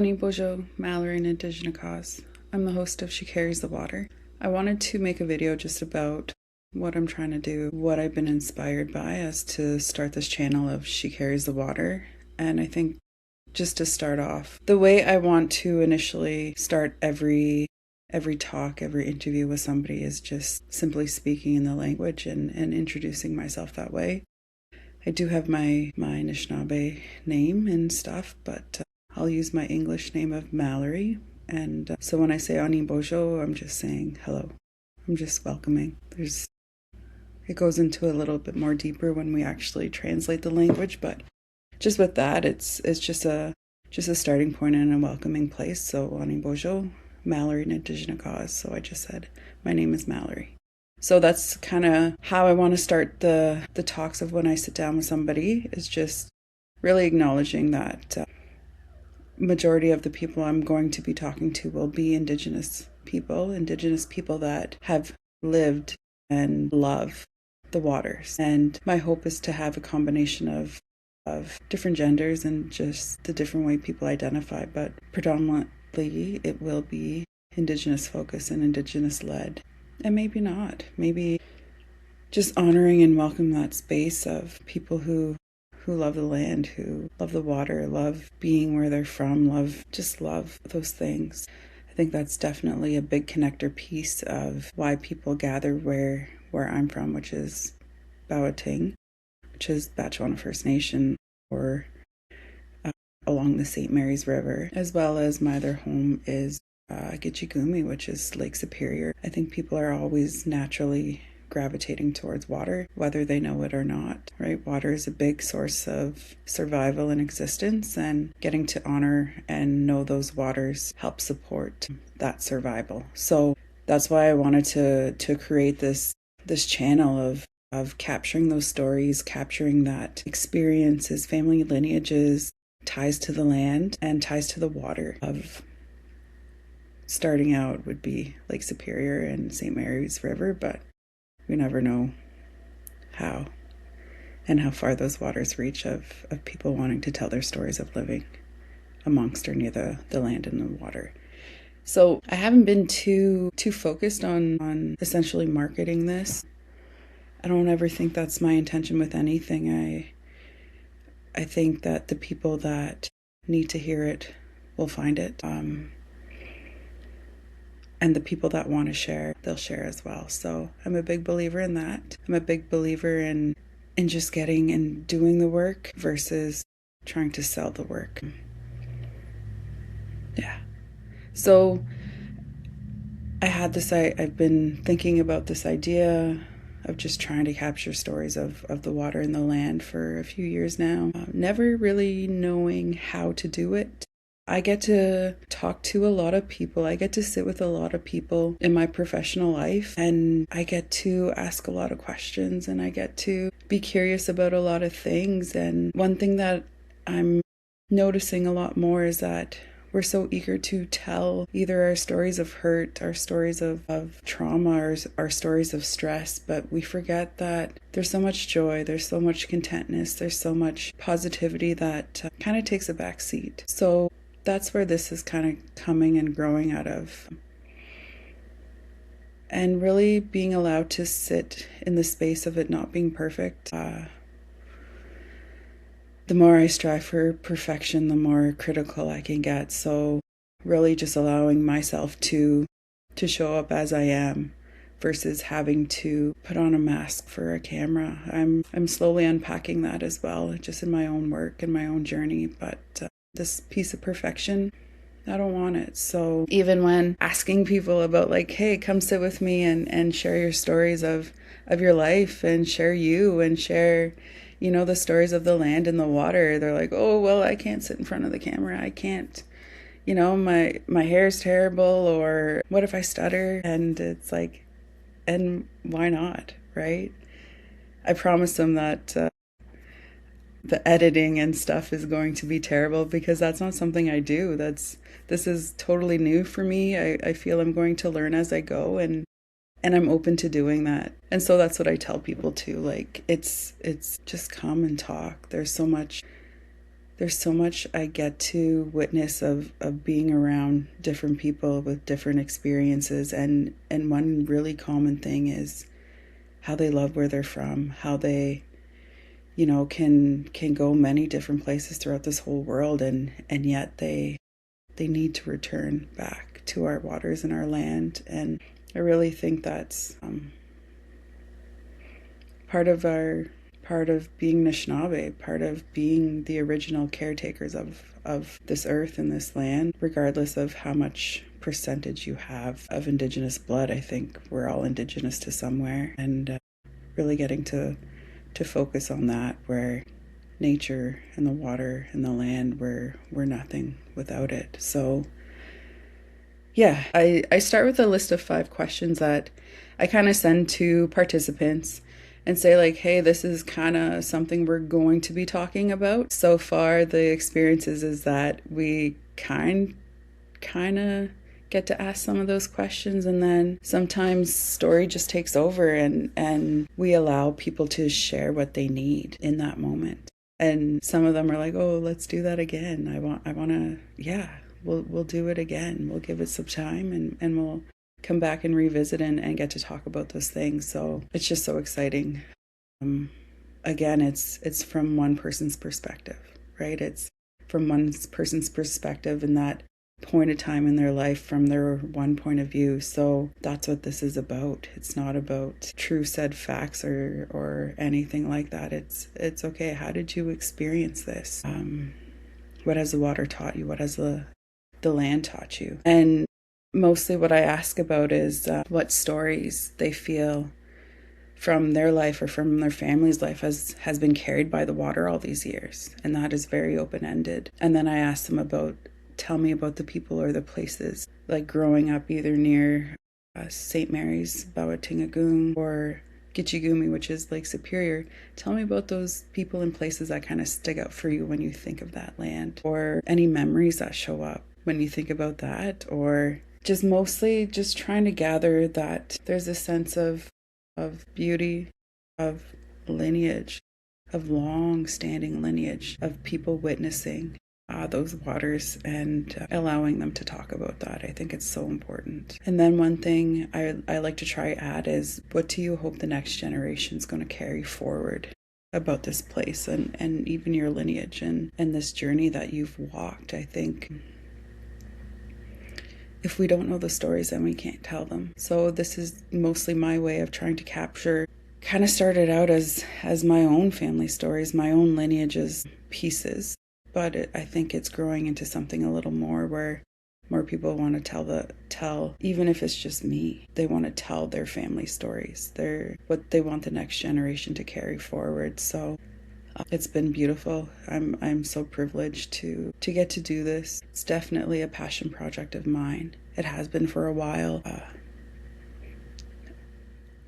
Ani Bojo, Mallory and Indigenous cause. I'm the host of She Carries the Water. I wanted to make a video just about what I'm trying to do, what I've been inspired by as to start this channel of She Carries the Water. And I think just to start off, the way I want to initially start every talk, every interview with somebody is just simply speaking in the language and introducing myself that way. I do have my Anishinaabe name and stuff, but I'll use my English name of Mallory. And so when I say Ani Bojo, I'm just saying hello. I'm just welcoming. It goes into a little bit more deeper when we actually translate the language, but just with that, it's just a starting point and a welcoming place. So Ani Bojo, Mallory and Indigenous cause. So I just said my name is Mallory. So that's kind of how I want to start the talks of when I sit down with somebody, is just really acknowledging that majority of the people I'm going to be talking to will be Indigenous people that have lived and love the waters. And my hope is to have a combination of different genders and just the different way people identify, but predominantly it will be Indigenous focused and Indigenous led. And maybe not. Maybe just honoring and welcome that space of people who love the land, who love the water, love being where they're from, love those things. I think that's definitely a big connector piece of why people gather where I'm from, which is Bawating, which is Batchewana First Nation, or along the St. Mary's River, as well as my other home is Gitchigumi, which is Lake Superior. I think people are always naturally gravitating towards water, whether they know it or not, right? Water is a big source of survival and existence, and getting to honor and know those waters help support that survival. So that's why I wanted to create this channel of capturing those stories, capturing that experiences, family lineages, ties to the land and ties to the water. Of starting out would be Lake Superior and St. Mary's River, but we never know how and how far those waters reach of people wanting to tell their stories of living amongst or near the land and the water. So I haven't been too focused on essentially marketing this. I don't ever think that's my intention with anything. I think that the people that need to hear it will find it. And the people that want to share, they'll share as well. So I'm a big believer in that. I'm a big believer in just getting and doing the work versus trying to sell the work. Yeah. So I've been thinking about this idea of just trying to capture stories of the water and the land for a few years now. Never really knowing how to do it. I get to talk to a lot of people. I get to sit with a lot of people in my professional life, and I get to ask a lot of questions, and I get to be curious about a lot of things. And one thing that I'm noticing a lot more is that we're so eager to tell either our stories of hurt, our stories of trauma, or our stories of stress, but we forget that there's so much joy, there's so much contentness, there's so much positivity that kind of takes a back seat. So that's where this is kind of coming and growing out of. And really being allowed to sit in the space of it not being perfect. The more I strive for perfection, the more critical I can get. So really just allowing myself to show up as I am versus having to put on a mask for a camera. I'm slowly unpacking that as well, just in my own work and my own journey. But this piece of perfection, I don't want it. So even when asking people about like, hey, come sit with me and share your stories of your life and share you and share, the stories of the land and the water, they're like, oh, well, I can't sit in front of the camera. I can't, my hair's terrible, or what if I stutter? And it's like, and why not, right? I promise them that the editing and stuff is going to be terrible, because that's not something I do. This is totally new for me. I feel I'm going to learn as I go, and I'm open to doing that. And so that's what I tell people too. Like, it's just come and talk. There's so much there's so much I get to witness of being around different people with different experiences, and one really common thing is how they love where they're from, how they, you know, can go many different places throughout this whole world, and yet they need to return back to our waters and our land. And I really think that's part of being Anishinaabe, part of being the original caretakers of this earth and this land, regardless of how much percentage you have of Indigenous blood. I think we're all Indigenous to somewhere, and really getting to focus on that, where nature and the water and the land, we're nothing without it. So yeah, I start with a list of 5 questions that I kind of send to participants and say, like, hey, this is kind of something we're going to be talking about. So far, the experiences is that we kind of get to ask some of those questions, and then sometimes story just takes over, and we allow people to share what they need in that moment. And some of them are like, oh, let's do that again. I want to, yeah, we'll do it again. We'll give it some time, and we'll come back and revisit and get to talk about those things. So it's just so exciting. Again, it's from one person's perspective, right? It's from one person's perspective in that point of time in their life, from their one point of view. So that's what this is about. It's not about true said facts or anything like that. It's okay, how did you experience this? What has the water taught you? What has the land taught you? And mostly what I ask about is what stories they feel from their life or from their family's life has been carried by the water all these years. And that is very open-ended. And then I ask them about, tell me about the people or the places, like growing up either near St. Mary's, Bawatingagoon, or Gitchigumi, which is Lake Superior. Tell me about those people and places that kind of stick out for you when you think of that land, or any memories that show up when you think about that, or just mostly just trying to gather that there's a sense of beauty, of lineage, of long-standing lineage, of people witnessing those waters and allowing them to talk about that. I think it's so important. And then one thing I like to try add is, what do you hope the next generation is going to carry forward about this place and even your lineage and this journey that you've walked? I think if we don't know the stories, then we can't tell them. So this is mostly my way of trying to capture, kind of started out as my own family stories, my own lineages pieces. But I think it's growing into something a little more, where more people want to tell, even if it's just me, they want to tell their family stories. They're what they want the next generation to carry forward. So it's been beautiful. I'm so privileged to get to do this. It's definitely a passion project of mine. It has been for a while.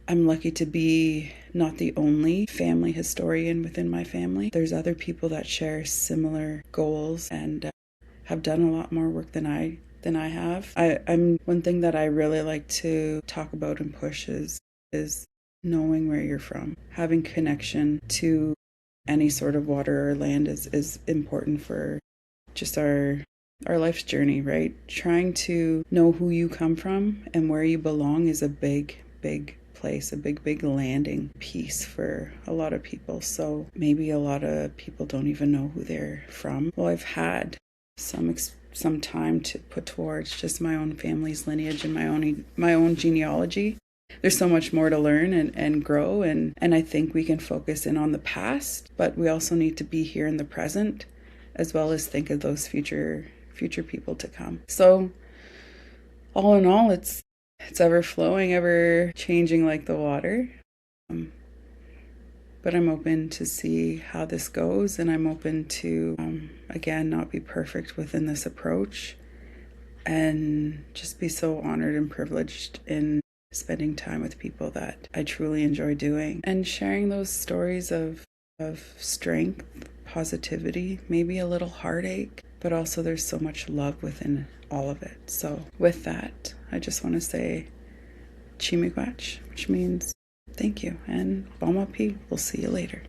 I'm lucky to be not the only family historian within my family. There's other people that share similar goals and have done a lot more work than I have. I'm one thing that I really like to talk about and push is knowing where you're from. Having connection to any sort of water or land is important for just our life's journey, right? Trying to know who you come from and where you belong is a big place, a big landing piece for a lot of people. So maybe a lot of people don't even know who they're from. Well, I've had some time to put towards just my own family's lineage and my own genealogy. There's so much more to learn and grow, and I think we can focus in on the past, but we also need to be here in the present, as well as think of those future people to come. So all in all, it's ever flowing, ever changing like the water. But I'm open to see how this goes, and I'm open to, again, not be perfect within this approach, and just be so honored and privileged in spending time with people that I truly enjoy doing, and sharing those stories of strength, positivity, maybe a little heartache, but also there's so much love within all of it. So with that, I just want to say Chimiigwech, which means thank you, and Bamapi. We'll see you later.